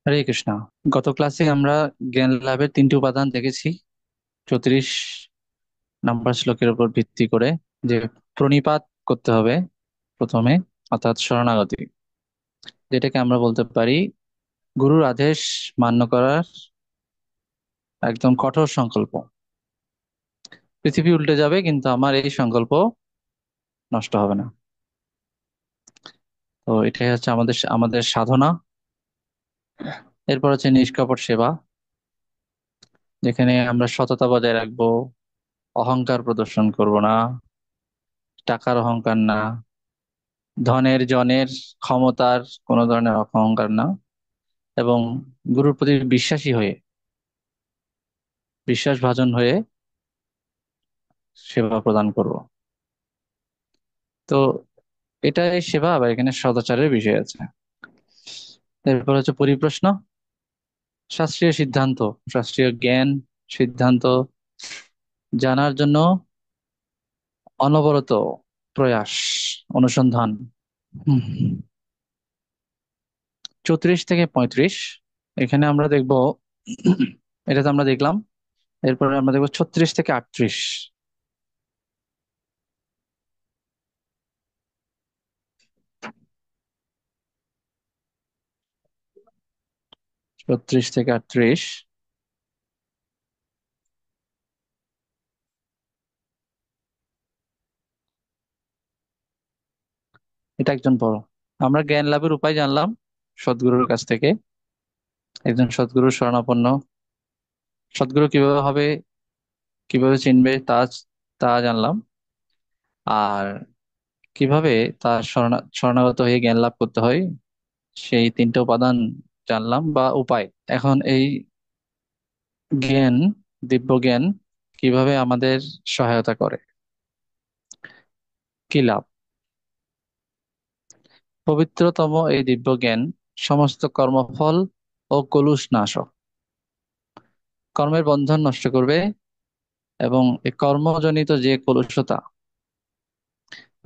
হরে কৃষ্ণ। গত ক্লাসে আমরা জ্ঞান লাভের তিনটি উপাদান দেখেছি 34 নাম্বার শ্লোকের উপর ভিত্তি করে, যে প্রণিপাত করতে হবে প্রথমে, অর্থাৎ শরণাগতি, যেটাকে আমরা বলতে পারি গুরুর আদেশ মান্য করার একদম কঠোর সংকল্প। পৃথিবী উল্টে যাবে কিন্তু আমার এই সংকল্প নষ্ট হবে না। তো এটাই হচ্ছে আমাদের আমাদের সাধনা। এরপর হচ্ছে নিষ্কপট সেবা, যেখানে আমরা সততা বজায় রাখবো, অহংকার প্রদর্শন করব না, টাকার অহংকার না, ধনের জনের ক্ষমতার কোনো ধরনের অহংকার না, এবং গুরুর প্রতি বিশ্বাসী হয়ে, বিশ্বাসভাজন হয়ে সেবা প্রদান করব। তো এটাই সেবা, আবার এখানে সদাচারের বিষয় আছে। এরপর হচ্ছে পরিপ্রশ্ন, শাস্ত্রীয় সিদ্ধান্ত, শাস্ত্রীয় জ্ঞান সিদ্ধান্ত জানার জন্য অনবরত প্রয়াস, অনুসন্ধান। হুম, 34 থেকে 35, এখানে আমরা দেখব, এটা তো আমরা দেখলাম। এরপরে আমরা দেখবো 36 থেকে 38। 36 থেকে 38, এটা একজন বড়। আমরা জ্ঞান লাভের উপায় জানলাম সদ্গুরুর কাছ থেকে, একজন সদ্গুরুর শরণাপন্ন। সদ্গুরু কিভাবে হবে, কিভাবে চিনবে, তা তা জানলাম। আর কিভাবে তার শরণাগত হয়ে জ্ঞান লাভ করতে হয়, সেই তিনটে উপাদান জানলাম বা উপায়। এখন এই জ্ঞান, দিব্য জ্ঞান কিভাবে আমাদের সহায়তা করে, কি লাভ? পবিত্রতম এই দিব্য জ্ঞান সমস্ত কর্মফল ও কলুষ নাশক, কর্মের বন্ধন নষ্ট করবে, এবং এই কর্মজনিত যে কলুষতা,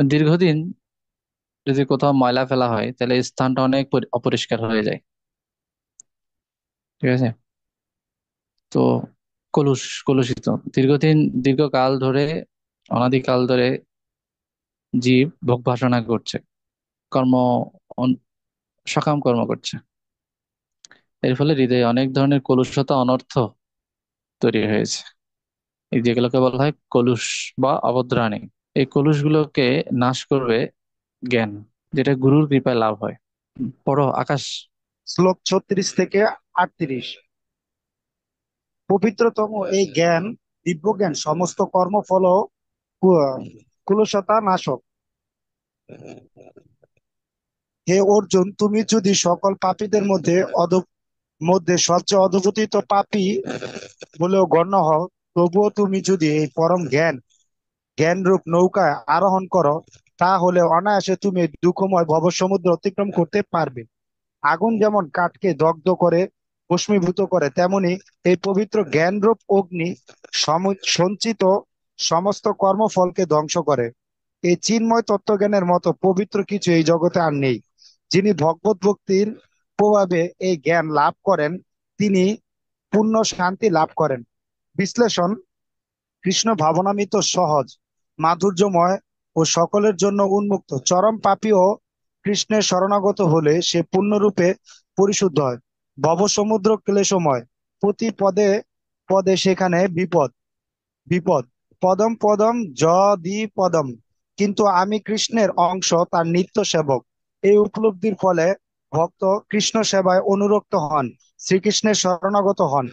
দীর্ঘদিন যদি কোথাও ময়লা ফেলা হয় তাহলে এই স্থানটা অনেক অপরিষ্কার হয়ে যায়। ঠিক আছে? তো কলুষিত, দীর্ঘদিন, দীর্ঘকাল ধরে, অনাদিকাল ধরে জীব ভোগ বাসনা করছে, কর্ম, সকাম কর্ম করছে। এর ফলে হৃদয়ে অনেক ধরনের কলুষতা, অনর্থ তৈরি হয়েছে, এই যেগুলোকে বলা হয় কলুষ বা অবদ্রাণী। এই কলুষগুলোকে নাশ করবে জ্ঞান, যেটা গুরুর কৃপায় লাভ হয়। পড়ো আকাশ। শ্লোক 36 থেকে 38। পবিত্রতম এই জ্ঞান, দিব্য জ্ঞান সমস্ত কর্মফল ও কু- কুলসতা নাশক। হে অর্জুন, তুমি যদি সকল পাপীদের মধ্যে সবচেয়ে অধঃপতিত পাপী বলেও গণ্য হও, তবুও তুমি যদি এই পরম জ্ঞান রূপ নৌকায় আরোহণ করো, তাহলে অনায়াসে তুমি এই দুঃখময় ভবসমুদ্র অতিক্রম করতে পারবে। আগুন যেমন কাঠকে দগ্ধ করে, ভস্মীভূত করে, তেমনি এই পবিত্র জ্ঞানরূপ অগ্নি সঞ্চিত সমস্ত কর্মফলকে ধ্বংস করে। এই চিন্ময় তত্ত্বজ্ঞানের মতো পবিত্র কিছু এই জগতে আর নেই। যিনি ভগবত ভক্তির প্রভাবে এই জ্ঞান লাভ করেন, তিনি পূর্ণ শান্তি লাভ করেন। বিশ্লেষণ: কৃষ্ণ ভাবনামৃত, সহজ, মাধুর্যময় ও সকলের জন্য উন্মুক্ত। চরম পাপীও কৃষ্ণের শরণাগত হলে সে পূর্ণরূপে পরিশুদ্ধ হয়। ভবসমুদ্র ক্লেশময়, প্রতি পদে পদে সেখানে বিপদ বিপদ। পদম পদম যদি পদম, কিন্তু আমি কৃষ্ণের অংশ, তার নিত্য সেবক। এই উপলব্ধির ফলে ভক্ত কৃষ্ণ সেবায় অনুরক্ত হন, শ্রীকৃষ্ণের শরণাগত হন।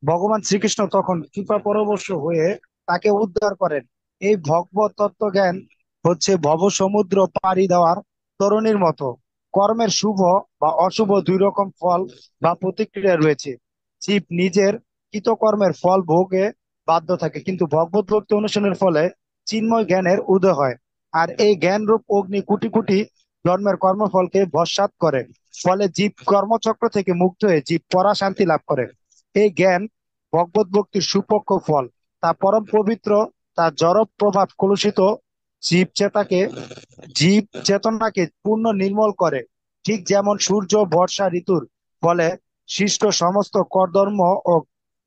ভগবান শ্রীকৃষ্ণ তখন কৃপা পরবশ হয়ে তাকে উদ্ধার করেন। এই ভগবত তত্ত্বজ্ঞান হচ্ছে ভব সমুদ্র পাড়ি দেওয়ার তরণীর মতো। কর্মের শুভ বা অশুভ দুই রকম ফল বা প্রতিক্রিয়া রয়েছে। জীব নিজের কৃতকর্মের ফল ভোগে বাধ্য থাকে, কিন্তু ভগবত ভক্তি অনুশীলনের ফলে চিন্ময় জ্ঞানের উদয় হয়। আর এই জ্ঞান রূপ অগ্নি কোটি কোটি জন্মের কর্মফলকে ভস্মাত করে। ফলে জীব কর্মচক্র থেকে মুক্ত হয়ে জীব পরা শান্তি লাভ করে। এই জ্ঞান ভগবত ভক্তির সুপক্ষ ফল। তা পরম পবিত্র, তার জড় প্রভাব কলুষিত জীব চেতাকে জীব চেতনাকে পূর্ণ নির্মল করে। ঠিক যেমন সূর্য বর্ষা ঋতুর ফলে সৃষ্ট সমস্ত কর্দম ও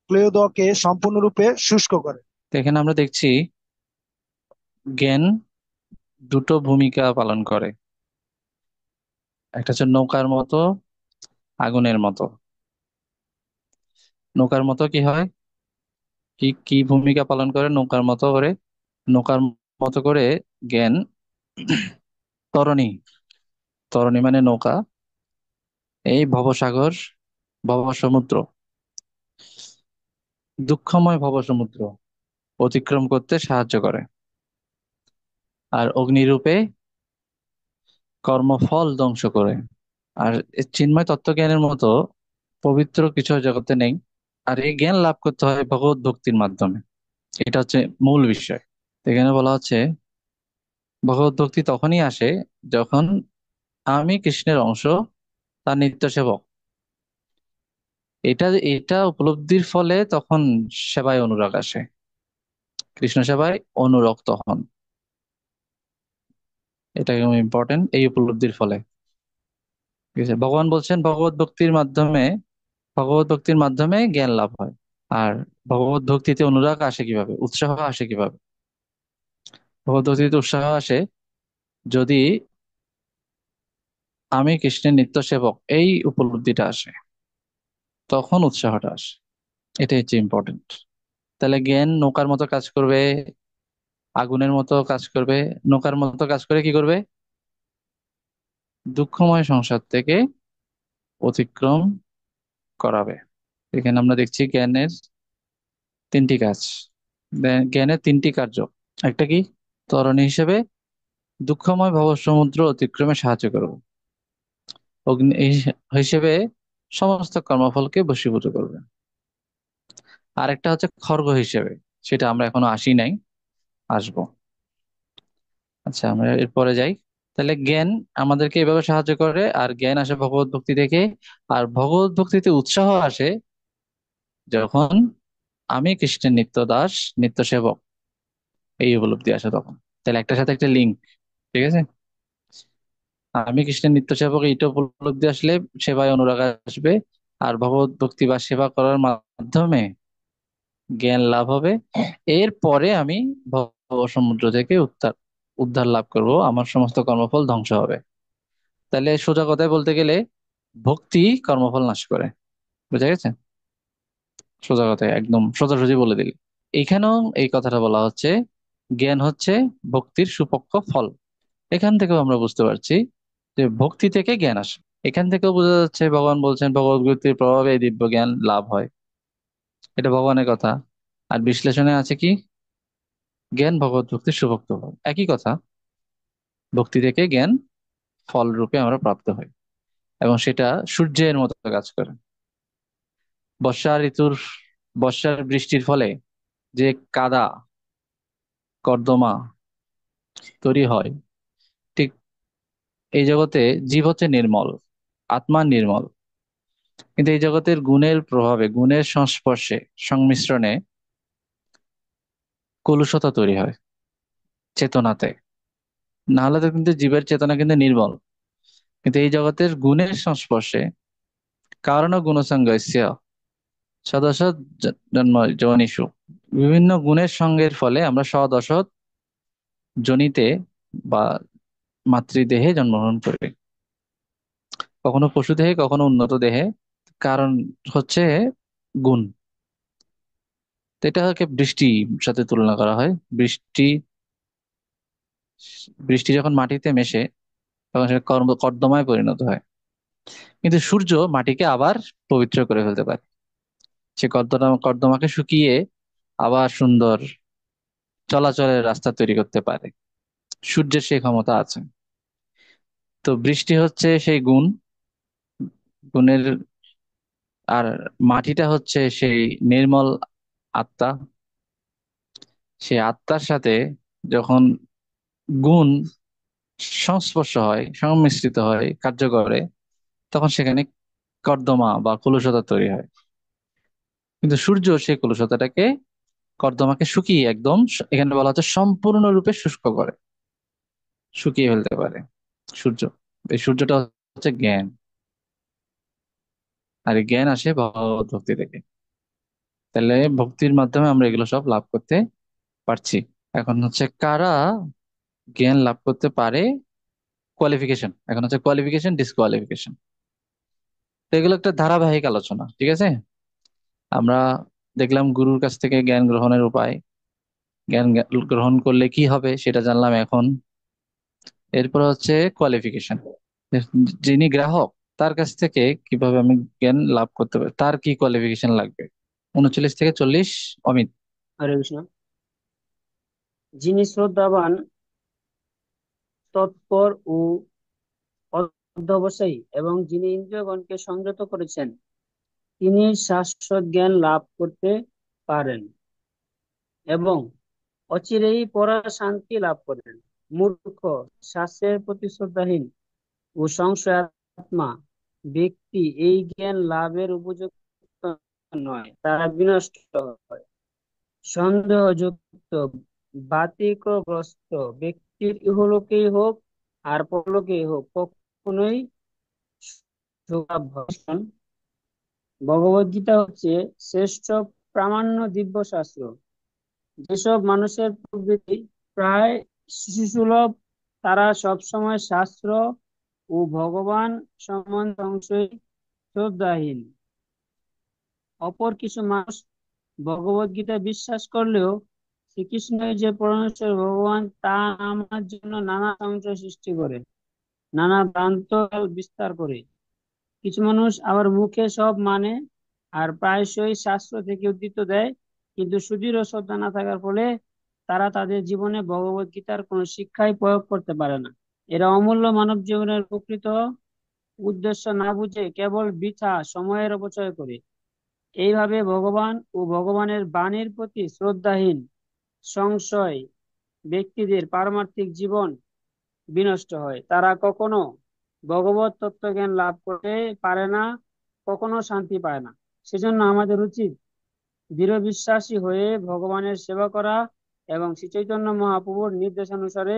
ক্লেদকে সম্পূর্ণরূপে শুষ্ক করে। তো এখানে আমরা দেখছি জ্ঞান দুটো ভূমিকা পালন করে। একটা হচ্ছে নৌকার মতো, আগুনের মতো। নৌকার মতো কি হয়, কি কি ভূমিকা পালন করে নৌকার মতো করে? নৌকার মতো করে জ্ঞান তরণী, তরণী মানে নৌকা, এই ভবসাগর, ভবসমুদ্র, দুঃখময় ভবসমুদ্র অতিক্রম করতে সাহায্য করে। আর অগ্নিরূপে কর্মফল ধ্বংস করে। আর এই চিন্ময় তত্ত্বজ্ঞানের মতো পবিত্র কিছু জগতে নেই। আর এই জ্ঞান লাভ করতে হয় ভগবত ভক্তির মাধ্যমে। এটা হচ্ছে মূল বিষয়। এখানে বলা হচ্ছে ভগবত ভক্তি তখনই আসে যখন আমি কৃষ্ণের অংশ, তার নিত্য সেবক। এটা এটা উপলব্ধির ফলে তখন সেবায় অনুরাগ আসে, কৃষ্ণ সেবায় অনুরক্ত হন। এটা ইম্পর্টেন্ট, এই উপলব্ধির ফলে। ঠিক আছে, ভগবান বলছেন ভগবত ভক্তির মাধ্যমে জ্ঞান লাভ হয়। আর ভগবত ভক্তিতে অনুরাগ আসে কিভাবে, উৎসাহ আসে কিভাবে? ভগবত ভক্তিতে উৎসাহ আসে যদি আমি কৃষ্ণের নিত্য সেবক এই উপলব্ধিটা আসে, তখন উৎসাহটা আসে। এটাই হচ্ছে ইম্পর্টেন্ট। তাহলে জ্ঞান নৌকার মতো কাজ করবে, আগুনের মতো কাজ করবে। নৌকার মতো কাজ করে কি করবে? দুঃখময় সংসার থেকে অতিক্রম করাবে। এখানে আমরা দেখছি জ্ঞানের তিনটি কাজ, জ্ঞানের তিনটি কার্য। একটা কি? তরণী হিসেবে দুঃখময় ভবসমুদ্র অতিক্রমে সাহায্য করবে। অগ্নি হিসেবে সমস্ত কর্মফলকে বশীভূত করবে। আর একটা হচ্ছে খড়গ হিসেবে, সেটা আমরা এখনো আসি নাই, আসবো। আচ্ছা, আমরা এরপরে যাই। তাহলে জ্ঞান আমাদেরকে এভাবে সাহায্য করে, আর জ্ঞান আসে ভগবত ভক্তি থেকে। আর ভগবত ভক্তিতে উৎসাহ আসে যখন আমি কৃষ্ণের নিত্য দাস, নিত্য সেবক, এই উপলব্ধি আসে তখন। তাহলে একটার সাথে একটা লিঙ্ক। ঠিক আছে, আমি কৃষ্ণের নিত্য সেবক এইটা উপলব্ধি আসলে সেবায় অনুরাগ আসবে। আর ভগবত ভক্তি বা সেবা করার মাধ্যমে জ্ঞান লাভ হবে। এরপরে আমি ভব সমুদ্র থেকে উদ্ধার উদ্ধার লাভ করব, আমার সমস্ত কর্মফল ধ্বংস হবে। তাহলে সোজা কথায় বলতে গেলে ভক্তি কর্মফল নাশ করে। বুঝা গেছে? সোজা কথায় একদম সোজাসুজি বলে দিলি। এখানেও এই কথাটা বলা হচ্ছে, জ্ঞান হচ্ছে ভক্তির সুপক্ষ ফল। এখান থেকেও আমরা বুঝতে পারছি যে ভক্তি থেকে জ্ঞান আসে। এখান থেকেও বোঝা যাচ্ছে ভগবান বলছেন ভগবত ভক্তির প্রভাবে এই দিব্য জ্ঞান লাভ হয়। এটা ভগবানের কথা। আর বিশ্লেষণে আছে কি? জ্ঞান ভগবত ভক্তির সুভক্ত ফল, একই কথা। ভক্তি থেকে জ্ঞান ফল রূপে আমরা প্রাপ্ত হই, এবং সেটা সূর্যের মতো কাজ করে। বর্ষা ঋতুর, বর্ষার বৃষ্টির ফলে যে কাদা, কর্দমা তৈরি হয়, ঠিক এই জগতে জীব হচ্ছে নির্মল, আত্মা নির্মল। কিন্তু এই জগতের গুণের প্রভাবে, গুণের সংস্পর্শে, সংমিশ্রণে কলুষতা তৈরি হয় চেতনাতে। না হলে তো কিন্তু জীবের চেতনা কিন্তু নির্মল। কিন্তু এই জগতের গুণের সংস্পর্শে, কারণ গুণসঙ্গস্য সদ অসৎ জন্ম যোনিষু, বিভিন্ন গুণের সঙ্গের ফলে আমরা সৎ অসৎ যোনিতে বা মাতৃদেহে জন্মগ্রহণ করি, কখনো পশু দেহে, কখনো উন্নত দেহে। কারণ হচ্ছে গুণ। তো এটাকে বৃষ্টির সাথে তুলনা করা হয়। বৃষ্টি, বৃষ্টি যখন মাটিতে মেশে তখন সেটা কর্দমায় পরিণত হয়। কিন্তু সূর্য মাটিকে আবার পবিত্র করে ফেলতে পারে। সে কর্দমাকে শুকিয়ে আবার সুন্দর চলাচলের রাস্তা তৈরি করতে পারে। সূর্যের সেই ক্ষমতা আছে। তো বৃষ্টি হচ্ছে সেই গুণ, গুণের। আর মাটিটা হচ্ছে সেই নির্মল আত্মা। সেই আত্মার সাথে যখন গুণ সংস্পর্শ হয়, সংমিশ্রিত হয়, কার্য করে, তখন সেখানে কর্দমা বা কলুষতা তৈরি হয়। কিন্তু সূর্য সেই কলুষতাটাকে, কর্দমাকে শুকিয়ে একদম, এখানে বলা হচ্ছে সম্পূর্ণরূপে শুষ্ক করে, শুকিয়ে ফেলতে পারে সূর্য। এই সূর্যটা হচ্ছে জ্ঞান। আর এই জ্ঞান আসে ভগবত ভক্তি থেকে। তাহলে ভক্তির মাধ্যমে আমরা এগুলো সব লাভ করতে পারছি। এখন হচ্ছে কারা জ্ঞান লাভ করতে পারে, কোয়ালিফিকেশন। এখন হচ্ছে কোয়ালিফিকেশন, ডিসকোয়ালিফিকেশন। তো এগুলো একটা ধারাবাহিক আলোচনা, ঠিক আছে। আমরা দেখলাম গুরুর কাছ থেকে জ্ঞান গ্রহণের উপায়, গ্রহণ করলে কি হবে সেটা জানলাম এখন। এরপর হচ্ছে কোয়ালিফিকেশন, যিনি গ্রাহক তার কাছ থেকে কিভাবে আমি জ্ঞান লাভ করতে পারি, তার কি কোয়ালিফিকেশন লাগবে। 39 থেকে 40, অমিত। হরে কৃষ্ণ। যিনি শ্রদ্ধাবান, তৎপর ও অধ্যবসায়ী এবং যিনি ইন্দ্রিয়গণকে সংযত করেছেন, তিনি শাশ্বত জ্ঞান লাভ করতে পারেন এবং অচিরেই পরা শান্তি লাভ করেন। মূর্খ, শাস্ত্রের প্রতি শ্রদ্ধাহীন ও সংশয়াত্মা ব্যক্তি এই জ্ঞান লাভের উপযুক্ত নয়, তারা বিনষ্ট হয়। সন্দেহযুক্ত, বাতিকগ্রস্ত ব্যক্তির ইহলোকেই হোক আর পরলোকেই হোক কখনোই শোভাব্য নয়। ভগবদ গীতা হচ্ছে শ্রেষ্ঠ প্রামাণ্য দিব্য শাস্ত্র। যেসব মানুষের প্রবৃত্তি প্রায় শিশুসুলভ, তারা সবসময় শাস্ত্র ও ভগবান সম্বন্ধে সংশয়ী, শ্রদ্ধাহীন। অপর কিছু মানুষ ভগবদ গীতা বিশ্বাস করলেও শ্রীকৃষ্ণই যে পরমেশ্বর ভগবান তা আমার জন্য নানা সংশয় সৃষ্টি করে, নানা ভ্রান্ত বিস্তার করে। কিছু মানুষ আবার মুখে সব মানে আর প্রায়শই শাস্ত্র থেকে উদ্ধৃত দেয়, কিন্তু সুদৃঢ় শ্রদ্ধা না থাকার ফলে তারা তাদের জীবনে ভগবত গীতার কোনো শিক্ষাই প্রয়োগ করতে পারে না। এরা অমূল্য মানব জীবনের প্রকৃত উদ্দেশ্য না বুঝে কেবল বৃথা সময়ের অপচয় করে। এইভাবে ভগবান ও ভগবানের বাণীর প্রতি শ্রদ্ধাহীন, সংশয় ব্যক্তিদের পারমার্থিক জীবন বিনষ্ট হয়। তারা কখনো ভগবত তত্ত্বজ্ঞান লাভ করতে পারে না, কখনো শান্তি পায় না। সেজন্য আমাদের উচিত দৃঢ় বিশ্বাসী হয়ে ভগবানের সেবা করা এবং শ্রী চৈতন্য মহাপ্রভুর নির্দেশানুসারে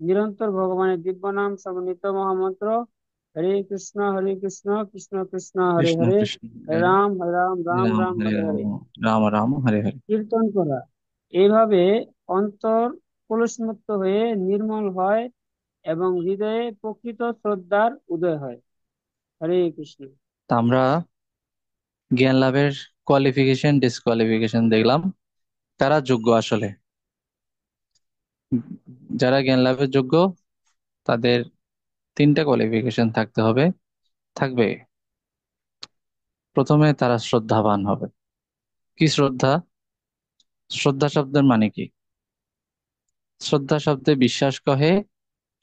নিরন্তর ভগবানের দিব্য নাম সমন্বিত মহামন্ত্র হরে কৃষ্ণ কৃষ্ণ কৃষ্ণ হরে কৃষ্ণ হরে, কৃষ্ণ হরে হরে রাম হরে রাম, রাম রাম রাম হরে হরে রাম, হরে রাম রাম হরে হরে। কীর্তন করা। এইভাবে অন্তর কলুষমুক্ত হয়ে নির্মল হয় এবং হৃদয়ে প্রকৃত শ্রদ্ধার উদয় হয়। হরে কৃষ্ণ। তা আমরা জ্ঞান লাভের কোয়ালিফিকেশন, ডিসকোয়ালিফিকেশন দেখলাম। কারা যোগ্য আসলে, যারা জ্ঞান লাভের যোগ্য, তাদের 3টা কোয়ালিফিকেশন থাকতে হবে, থাকবে। প্রথমে তারা শ্রদ্ধাবান হবে। কি শ্রদ্ধা? শ্রদ্ধা শব্দের মানে কি? শ্রদ্ধা শব্দে বিশ্বাস কহে,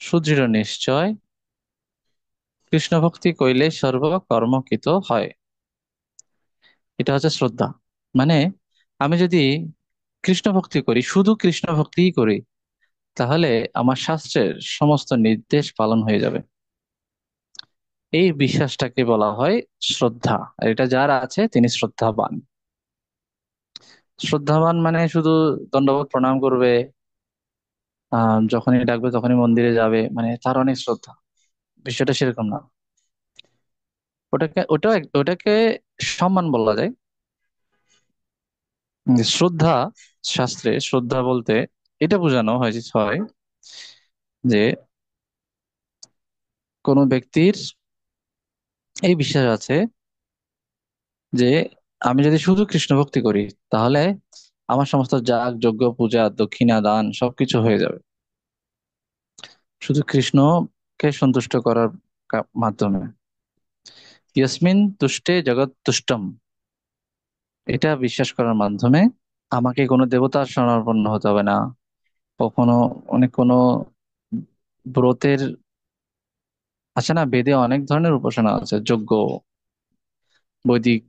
সুদৃঢ় নিশ্চয়, কৃষ্ণ ভক্তি কইলে সর্বকর্মকৃত হয়। এটা হচ্ছে শ্রদ্ধা। মানে আমি যদি কৃষ্ণ ভক্তি করি, শুধু কৃষ্ণ ভক্তিই করি, তাহলে আমার শাস্ত্রের সমস্ত নির্দেশ পালন হয়ে যাবে। এই বিশ্বাসটাকে বলা হয় শ্রদ্ধা। আর এটা যার আছে তিনি শ্রদ্ধাবান। শ্রদ্ধাবান মানে শুধু দণ্ডবোধ প্রণাম করবে, যখনই ডাকবে তখনই মন্দিরে যাবে, মানে তার অনেক শ্রদ্ধা। বিষয়টা সেরকম না। ওটাকে সম্মান বলা যায়। শ্রদ্ধা, শাস্ত্রে শ্রদ্ধা বলতে এটা বোঝানো হয় যে কোনো ব্যক্তির এই বিশ্বাস আছে যে আমি যদি শুধু কৃষ্ণ ভক্তি করি, তাহলে আমার সমস্ত যাগ যজ্ঞ পূজা দক্ষিণা দান সবকিছু হয়ে যাবে শুধু কৃষ্ণকে সন্তুষ্ট করার মাধ্যমে। ইয়স্মিন তুষ্টে জগৎ তুষ্টম, এটা বিশ্বাস করার মাধ্যমে আমাকে কোনো দেবতার শরণাপন্ন হতে হবে না। কখনো অনেক কোনো ব্রতের আছে না, বেদে অনেক ধরনের উপাসনা আছে, যজ্ঞ, বৈদিক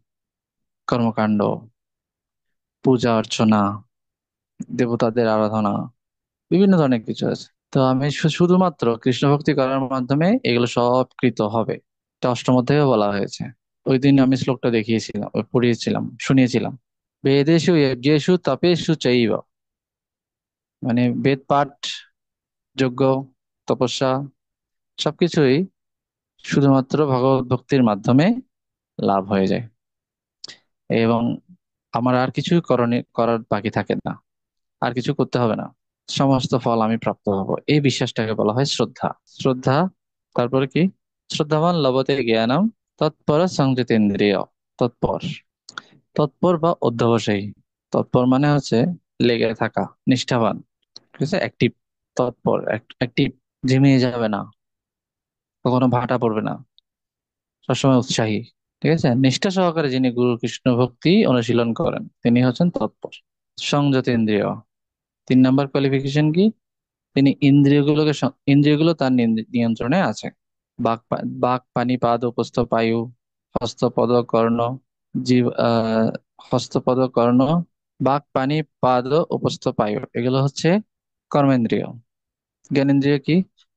কর্মকাণ্ড, পূজা অর্চনা, দেবতাদের আরাধনা, বিভিন্ন ধরনের কিছু আছে। তো আমি শুধুমাত্র কৃষ্ণ ভক্তি করার মাধ্যমে এগুলো সব কৃত হবে। এটা অষ্টম অধ্যায়ে বলা হয়েছে। ওই দিন আমি শ্লোকটা দেখিয়েছিলাম, পড়িয়েছিলাম, শুনিয়েছিলাম। বেদেষু যজ্ঞেষু তপেষু চৈব, মানে বেদ পাঠ, যজ্ঞ, তপস্যা সবকিছুই শুধুমাত্র ভগবত ভক্তির মাধ্যমে লাভ হয়ে যায়, এবং আমার আর কিছু করার বাকি থাকে না, আর কিছু করতে হবে না, সমস্ত ফল আমি প্রাপ্ত হব, এই বিশ্বাসটাকে বলা হয় শ্রদ্ধা। শ্রদ্ধা, তারপরে কি? শ্রদ্ধাবান লভতে জ্ঞানম তৎপর সংযতেন্দ্রিয়। তৎপর, তৎপর বা অধ্যবসায়ী। তৎপর মানে হচ্ছে লেগে থাকা, নিষ্ঠাবান, ঠিক আছে, অ্যাক্টিভ। তৎপর, অ্যাক্টিভ, ঝিমিয়ে যাবে না, কখনো ভাটা পড়বে না, সবসময় উৎসাহী। ঠিক আছে, নিষ্ঠা সহকারে যিনি গুরু কৃষ্ণ ভক্তি অনুশীলন করেন তিনি হচ্ছেন তৎপর। সংযত ইন্দ্রিয়, 3 নম্বর কোয়ালিফিকেশন কি? তিনি ইন্দ্রিয়গুলো তার নিয়ন্ত্রণে আছে। বাক পানি পাদ উপস্থ পায়ু, হস্তপদ কর্ণ, জীব হস্তপদ কর্ণ, বাক পানি পাদ উপস্থ পায়ু, এগুলো হচ্ছে কর্মেন্দ্রিয়। জ্ঞানেন্দ্রিয় কি?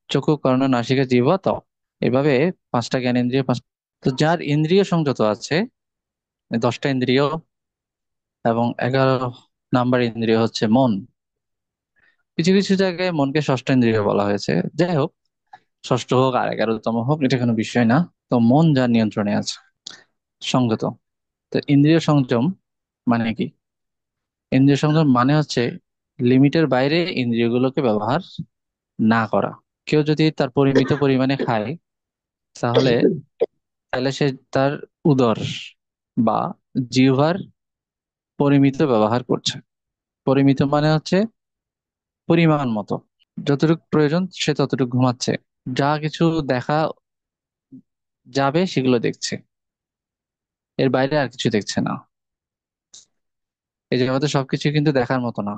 চক্ষু কর্ণ নাসিকা জিহ্বা ত্বক, এভাবে 5টা জ্ঞানেন্দ্রিয়, তো যার ইন্দ্রিয় সংযত আছে, 10টা ইন্দ্রিয়, এবং 11 নাম্বার ইন্দ্রিয় হচ্ছে মন। কিছু কিছু জায়গায় মনকে ষষ্ঠ ইন্দ্রিয় বলা হয়েছে, যাই হোক, ষষ্ঠ হোক আর 11তম হোক, এটা কোনো বিষয় না। তো মন যার নিয়ন্ত্রণে আছে, সংযত। তো ইন্দ্রিয় সংযম মানে কি? ইন্দ্রিয় সংযম মানে হচ্ছে লিমিটের বাইরে ইন্দ্রিয়গুলোকে ব্যবহার না করা। কেউ যদি তার পরিমিত পরিমাণে খায়, তাহলে তাহলে সে তার উদর বা জিহ্বার পরিমিত ব্যবহার করছে। পরিমিত মানে হচ্ছে পরিমাণ মতো, যতটুকু প্রয়োজন সে ততটুকু ঘুমাচ্ছে, যা কিছু দেখা যাবে সেগুলো দেখছে, এর বাইরে আর কিছু দেখছে না। এই জগতে সবকিছু কিন্তু দেখার মতো না।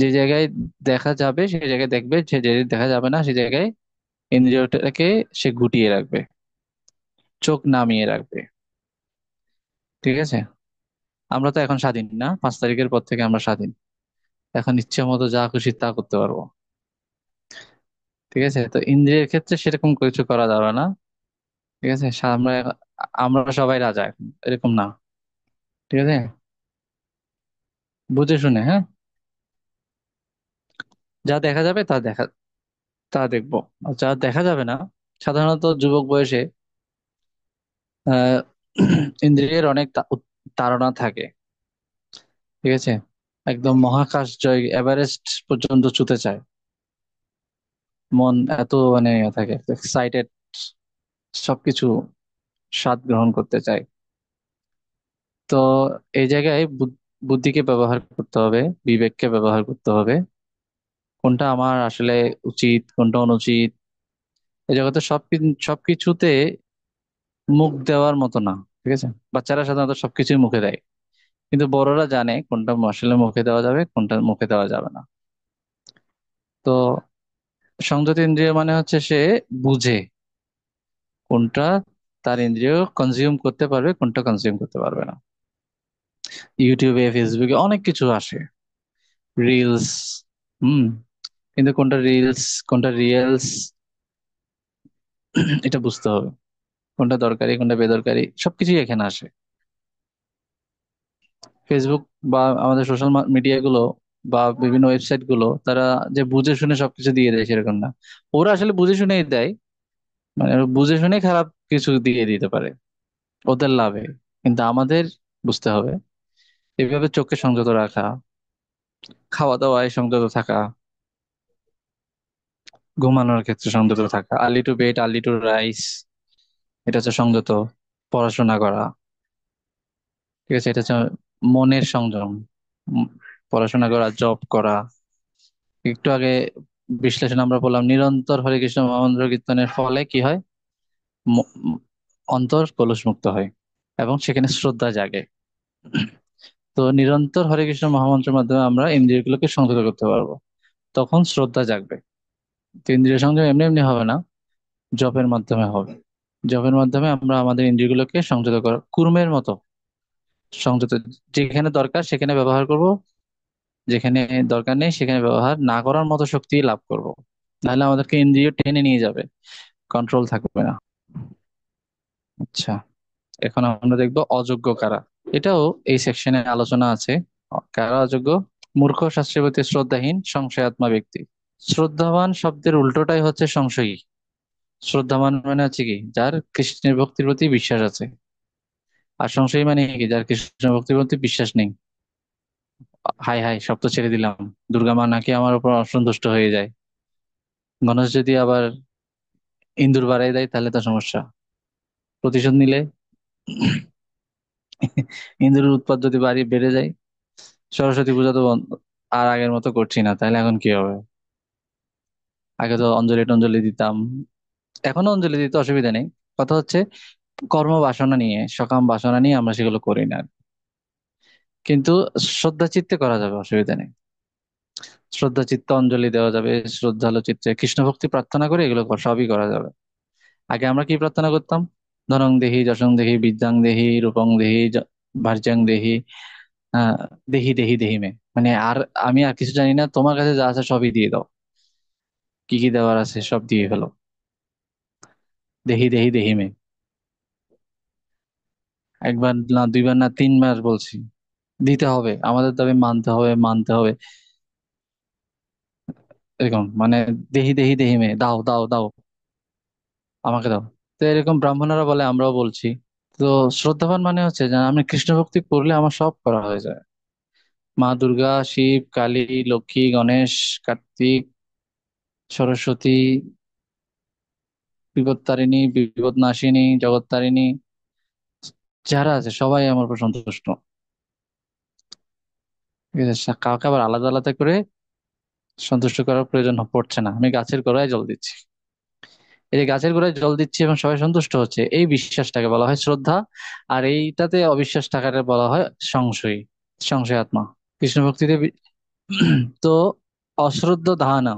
যে জায়গায় দেখা যাবে সেই জায়গায় দেখবে, যে জায়গায় দেখা যাবে না সেই জায়গায় ইন্দ্রিয়টাকে সে গুটিয়ে রাখবে, চোখ নামিয়ে রাখবে। ঠিক আছে, আমরা তো এখন স্বাধীন না, 5 তারিখের পর থেকে আমরা স্বাধীন, এখন ইচ্ছে মতো যা খুশি তা করতে পারবো। ঠিক আছে, তো ইন্দ্রিয়ের ক্ষেত্রে সেরকম কিছু করা যাবে না। ঠিক আছে, আমরা সবাই রাজা এখন, এরকম না। ঠিক আছে, বুঝে শুনে, হ্যাঁ, যা দেখা যাবে তা দেখবো। আর যা দেখা যাবে না, সাধারণত যুবক বয়সে আহ ইন্দ্রিয়ের অনেক তাড়না থাকে। ঠিক আছে, একদম মহাকাশ জয়, এভারেস্ট পর্যন্ত ছুতে চায় মন, এত মানে থাকে এক্সাইটেড, সবকিছু স্বাদ গ্রহণ করতে চায়। তো এই জায়গায় বুদ্ধিকে ব্যবহার করতে হবে, বিবেককে ব্যবহার করতে হবে, কোনটা আমার আসলে উচিত, কোনটা অনুচিত। এই জগতে সবকিছুতে মুখ দেওয়ার মতো না। ঠিক আছে, বাচ্চারা সাধারণত সবকিছুই মুখে দেয়, কিন্তু বড়রা জানে কোনটা আসলে মুখে দেওয়া যাবে, কোনটা মুখে দেওয়া যাবে না। তো সংযত ইন্দ্রিয় মানে হচ্ছে সে বুঝে কোনটা তার ইন্দ্রিয় কনজিউম করতে পারবে, কোনটা কনজিউম করতে পারবে না। ইউটিউবে ফেসবুকে অনেক কিছু আসে, রিলস, হুম, কিন্তু কোনটা রিলস কোনটা রিয়েলস এটা বুঝতে হবে, কোনটা দরকারি কোনটা বেদরকারি, সবকিছুই এখানে আসে। ফেসবুক বা আমাদের সোশ্যাল মিডিয়া গুলো বা বিভিন্ন ওয়েবসাইট গুলো, তারা যে বুঝে শুনে সবকিছু দিয়ে দেয় সেরকম না। ওরা আসলে বুঝে শুনেই দেয়, মানে ওরা বুঝে শুনে খারাপ কিছু দিয়ে দিতে পারে ওদের লাভে, কিন্তু আমাদের বুঝতে হবে এইভাবে চোখকে সংযত রাখা, খাওয়া দাওয়ায় সংযত থাকা, ঘুমানোর ক্ষেত্রে সংযত থাকা, early to bed early two rice, এটা হচ্ছে সংযত। পড়াশোনা করা, ঠিক আছে, এটা হচ্ছে মনের সংযম। উম, পড়াশোনা করা, জব করা। একটু আগে বিশ্লেষণ আমরা বললাম, নিরন্তর হরে কৃষ্ণ মহামন্ত্র কীর্তনের ফলে কি হয়? ম- অন্তর কলুষ মুক্ত হয় এবং সেখানে শ্রদ্ধা জাগে। তো নিরন্তর হরে কৃষ্ণ মহামন্ত্রের মাধ্যমে আমরা ইন্দ্রিয়গুলোকে সংযত করতে পারবো, তখন শ্রদ্ধা জাগবে। তো ইন্দ্রিয় সংযম এমনি এমনি হবে না, জপের মাধ্যমে হবে। জপের মাধ্যমে আমরা আমাদের ইন্দ্রিয়গুলোকে সংযত করা, কুর্মের মতো সংযত, যেখানে দরকার সেখানে ব্যবহার করব, যেখানে দরকার নেই সেখানে ব্যবহার না করার মতো শক্তি লাভ করব। নাহলে আমাদেরকে ইন্দ্রিয় টেনে নিয়ে যাবে, কন্ট্রোল থাকবে না। আচ্ছা, এখন আমরা দেখবো অযোগ্য কারা। এটাও এই সেকশনে আলোচনা আছে। কারা অযোগ্য? মূর্খ, শাস্ত্রের প্রতি শ্রদ্ধাহীন, সংশয়াত্মা ব্যক্তি। শ্রদ্ধাবান শব্দের উল্টোটাই হচ্ছে সংশয়ী। শ্রদ্ধাবান মানে হচ্ছে কি, যার কৃষ্ণের ভক্তির প্রতি বিশ্বাস আছে। আর সংশয়ী মানে কি, যার কৃষ্ণ ভক্তির প্রতি বিশ্বাস নেই। হাই হাই, সব তো ছেড়ে দিলাম, দুর্গা মা নাকি আমার উপর অসন্তুষ্ট হয়ে যায়, গণেশ যদি আবার ইন্দুর বাড়াই দেয় তাহলে তো সমস্যা, প্রতিশোধ নিলে ইন্দুরের উৎপাত যদি বেড়ে যায়, সরস্বতী পূজা তো আর আগের মতো করছি না, তাহলে এখন কি হবে? আগে তো অঞ্জলি টঞ্জলি দিতাম, এখনো অঞ্জলি দিতে অসুবিধা নেই। কথা হচ্ছে কর্ম বাসনা নিয়ে, সকাম বাসনা নিয়ে আমরা সেগুলো করি না। কিন্তু শ্রদ্ধা চিত্তে করা যাবে, অসুবিধা নেই। শ্রদ্ধা চিত্তে অঞ্জলি দেওয়া যাবে, শ্রদ্ধালু চিত্তে কৃষ্ণ ভক্তি প্রার্থনা করে এগুলো সবই করা যাবে। আগে আমরা কি প্রার্থনা করতাম? ধনং দেহি, যশং দেহি, বিদ্যাং দেহি, রূপং দেহি, ভার্যাং দেহি, আহ দেহি দেহি দেহি মে, মানে আর আমি আর কিছু জানি না, তোমার কাছে যা আছে সবই দিয়ে দাও, কি কি দেওয়ার আছে সব দিয়ে ফেলো, দেহি দেহি দেহি মে। একবার না, দুইবার না, তিনবার বলছি। দিতে হবে, আমাদের দাবি মানতে হবে, মানতে হবে, এরকম মানে দেহি দেহি দেহি মে, দাও দাও দাও, আমাকে দাও। তো এরকম ব্রাহ্মণরা বলে, আমরাও বলছি। তো শ্রদ্ধাবান মানে হচ্ছে যে আমি কৃষ্ণ ভক্তি করলে আমার সব করা হয়ে যায়। মা দুর্গা, শিব, কালী, লক্ষ্মী, গণেশ, কার্তিক, সরস্বতী, বিপত্তারিণী, বিপদ নাশিনী, জগত্তারিণী, যারা আছে সবাই আমার উপর সন্তুষ্ট। ঠিক আছে, কাউকে আবার আলাদা আলাদা করে সন্তুষ্ট করার প্রয়োজন পড়ছে না, আমি গাছের গোড়ায় জল দিচ্ছি। এই যে গাছের গোড়ায় জল দিচ্ছি এবং সবাই সন্তুষ্ট হচ্ছে, এই বিশ্বাসটাকে বলা হয় শ্রদ্ধা। আর এইটাতে অবিশ্বাস থাকাটা বলা হয় সংশয়ী, সংশয় আত্মা। কৃষ্ণ ভক্তিতে তো অশ্রদ্ধ ধানা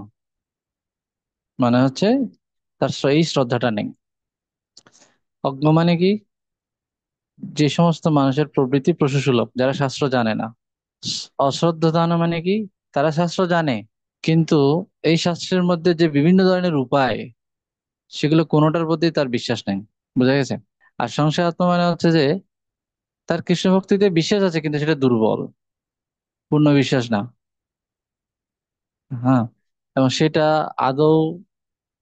মানে হচ্ছে তার এই শ্রদ্ধাটা নেই। অজ্ঞ মানে কি, যে সমস্ত মানুষের প্রবৃত্তি পশুসুলভ, যারা শাস্ত্র জানে না। অশ্রদ্ধ ধানা মানে কি, তারা শাস্ত্র জানে, কিন্তু এই শাস্ত্রের মধ্যে যে বিভিন্ন ধরনের উপায়, সেগুলো কোনোটার প্রতি তার বিশ্বাস নেই। বুঝা গেছে? আর সংশয় আত্মা মানে হচ্ছে যে তার কৃষ্ণ ভক্তিতে বিশ্বাস আছে কিন্তু সেটা দুর্বল, পূর্ণ বিশ্বাস না। হ্যাঁ, এবং সেটা আদৌ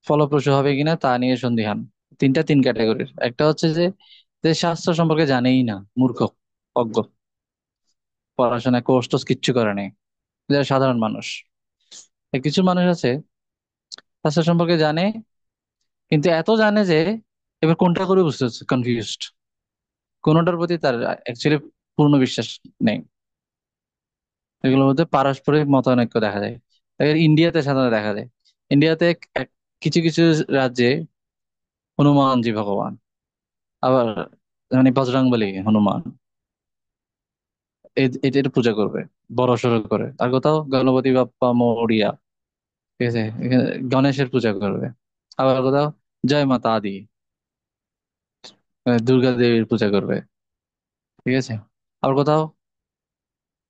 ফলপ্রসূ হবে কিনা তা নিয়ে সন্দিহান। তিন ক্যাটাগরির। একটা হচ্ছে যে যে শাস্ত্র সম্পর্কে জানেই না, মূর্খ, অজ্ঞ, পড়াশোনা কোর্স টোস কিচ্ছু করে নেই, যারা সাধারণ মানুষ। আর কিছু মানুষ আছে শাস্ত্র সম্পর্কে জানে, কিন্তু এত জানে যে এবার কোনটা করে বুঝতে হচ্ছে কনফিউজড, কোনোটার প্রতি তার অ্যাকচুয়ালি পূর্ণ বিশ্বাস নেই। এগুলোর মধ্যে পারস্পরিক মতানৈক্য দেখা যায়। এর ইন্ডিয়াতে সাধারণত দেখা যায়। ইন্ডিয়াতে কিছু কিছু রাজ্যে হনুমানজি ভগবান, আবার মানে বজরংবলী হনুমান, এদের পূজা করবে বড় সড়ো করে। আর কোথাও গণপতি বাপ্পা মৌরিয়া, ঠিক আছে, এখানে গণেশের পূজা করবে। আবার কোথাও জয় মাতা আদি, দুর্গা দেবীর পূজা করবে। ঠিক আছে, আবার কোথাও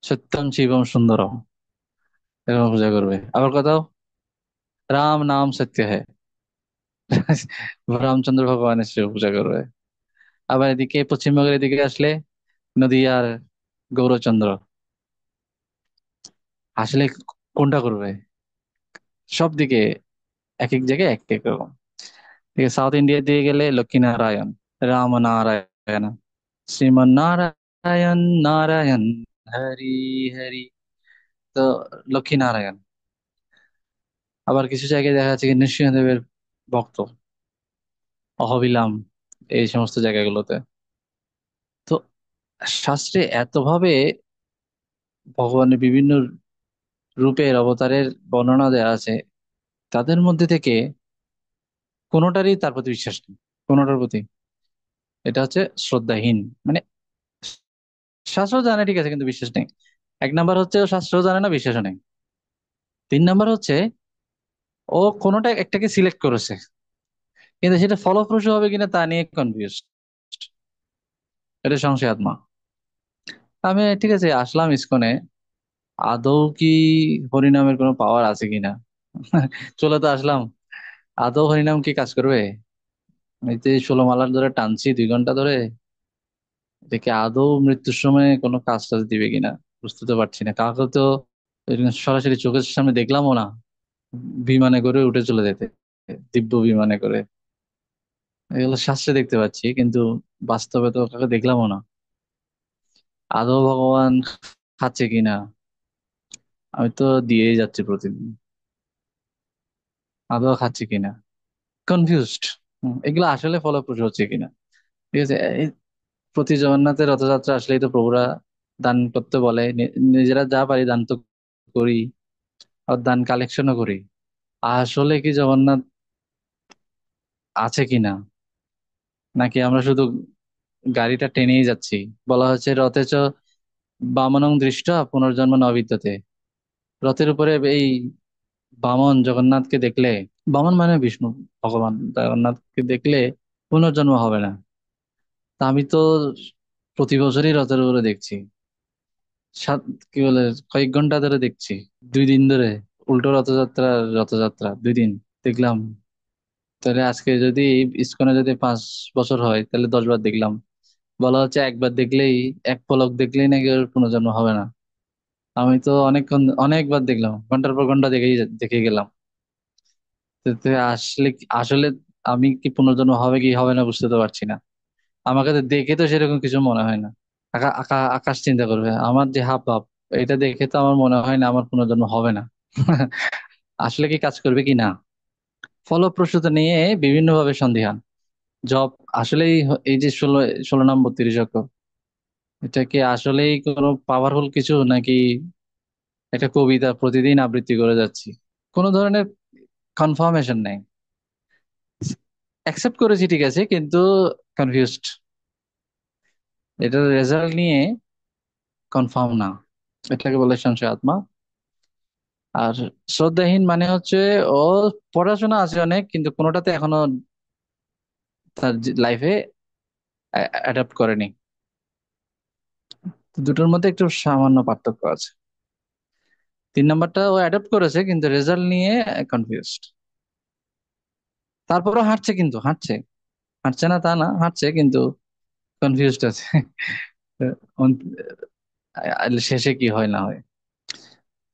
সত্যম শিবম সুন্দরম, এরকম পূজা করবে। আবার কোথাও রাম নাম সত্য হ্যায়, রামচন্দ্র ভগবানের শিব পূজা করবে। আবার এদিকে পশ্চিমবঙ্গের এদিকে আসলে নদিয়ার গৌরচন্দ্র। আসলে কোনটা করবে? সব দিকে এক এক জায়গায় এক এক রকম। ঠিক আছে, সাউথ ইন্ডিয়া দিয়ে গেলে লক্ষ্মী নারায়ণ, রাম নারায়ণ, শ্রীমন নারায়ণ নারায়ণ, হরি হরি, তো লক্ষ্মী নারায়ণ। আবার কিছু জায়গায় দেখা যাচ্ছে কি নৃসিংহদেবের ভক্ত, অহবিলাম, এই সমস্ত জায়গাগুলোতে। তো শাস্ত্রে এতভাবে ভগবানের বিভিন্ন রূপের অবতারের বর্ণনা দেওয়া আছে, তাদের মধ্যে থেকে কোনোটারই তার প্রতি বিশ্বাস নেই, কোনোটার প্রতি। এটা হচ্ছে শ্রদ্ধাহীন, মানে শাস্ত্র জানে ঠিক আছে কিন্তু বিশ্বাস নেই। এক নাম্বার হচ্ছে ও শাস্ত্র জানে না, বিশ্বাসও নেই। তিন নাম্বার হচ্ছে ও কোনোটা একটাকে সিলেক্ট করেছে, কিন্তু সেটা ফলপ্রসূ হবে কিনা তা নিয়ে কনফিউজ। এটা সংশয় আত্মা। আমি ঠিক আছে আসলাম ইসকনে, আদৌ কি হরিনামের কোনো পাওয়ার আছে কিনা? চলে তো আসলাম, আদৌ হরিনাম কি কাজ করবে? এই যে 16 মালার ধরে টানছি 2 ঘন্টা ধরে, দেখে আদৌ মৃত্যুর সময় কোনো কাজ টাজ দিবে কিনা বুঝতে তো পারছি না। কাউকে তো এরকম সরাসরি চোখের সামনে দেখলামও না বিমানে করে উঠে চলে যেতে, দিব্য বিমানে করে। এগুলো শাস্ত্রে দেখতে পাচ্ছি, কিন্তু বাস্তবে তো কাউকে দেখলামও না। আদৌ ভগবান খাচ্ছে কিনা, আমি তো দিয়েই যাচ্ছি প্রতিদিন, আদৌ খাচ্ছে কিনা কনফিউজড। এগুলো আসলে ফলপ্রসূ হচ্ছে কিনা। ঠিক আছে, এই প্রতি জগন্নাথের রথযাত্রা আসলেই তো প্রভুরা দান করতে বলে, নিজেরা যা পারি দান তো করি, আর দান কালেকশনও করি। আসলে কি জগন্নাথ আছে কিনা, নাকি আমরা শুধু গাড়িটা টেনেই যাচ্ছি। বলা হচ্ছে রথে চ বামনং দৃষ্টা পুনর্জন্ম ন বিদ্যতে। রথের উপরে এই বামন জগন্নাথকে দেখলে, বামন মানে বিষ্ণু ভগবান জগন্নাথকে দেখলে পুনর্জন্ম হবে না। তা আমি তো প্রতি বছরই রথের উপরে দেখছি, সাত কি বলে কয়েক ঘন্টা ধরে দেখছি, 2 দিন ধরে উল্টো রথযাত্রা, রথযাত্রা 2 দিন দেখলাম। তাহলে আজকে যদি ইসকনে যদি 5 বছর হয়, তাহলে 10 বার দেখলাম। বলা হচ্ছে একবার দেখলেই, এক পলক দেখলেই নাকি ওর পুনর্জন্ম হবে না। আমি তো অনেকক্ষণ অনেকবার দেখলাম, ঘন্টার পর ঘন্টা দেখে গেলাম। তো আসলে আসলে আমি কি পুনর্জন্ম হবে কি হবে না বুঝতে তো পারছি না। আমাকে তো দেখে তো সেরকম কিছু মনে হয় না। আকাশ চিন্তা করবে, আমার যে হাব ভাব, এটা দেখে তো আমার মনে হয় না আমার পুনর্জন্ম হবে না। আসলে কি কাজ করবে কি না, ফলপ্রসূতা নিয়ে বিভিন্নভাবে সন্দিহান। জব আসলেই এই যে 16 নম্বর 30 অক্ষর, এটা কি আসলেই কোনো পাওয়ারফুল কিছু, নাকি একটা কবিতা প্রতিদিন আবৃত্তি করে যাচ্ছি, কোনো ধরনের কনফার্মেশন নেই। অ্যাকসেপ্ট করেছি ঠিক আছে, কিন্তু কনফিউজড, এটার রেজাল্ট নিয়ে কনফার্ম না। এটাকে বলে সংশয় আত্মা। আর শ্রদ্ধাহীন মানে হচ্ছে ও পড়াশোনা আছে অনেক, কিন্তু কোনোটাতে এখনো তার লাইফে অ্যাডাপ্ট করেনি। তো দুটোর মধ্যে একটু সামান্য পার্থক্য আছে। 3 নম্বরটা ও অ্যাডাপ্ট করেছে, কিন্তু রেজাল্ট নিয়ে কনফিউজড। তারপরেও হাঁটছে, কিন্তু হাঁটছে, হাঁটছে না তা না, হাঁটছে কিন্তু কনফিউজড আছে। শেষে কি হয় না হয়।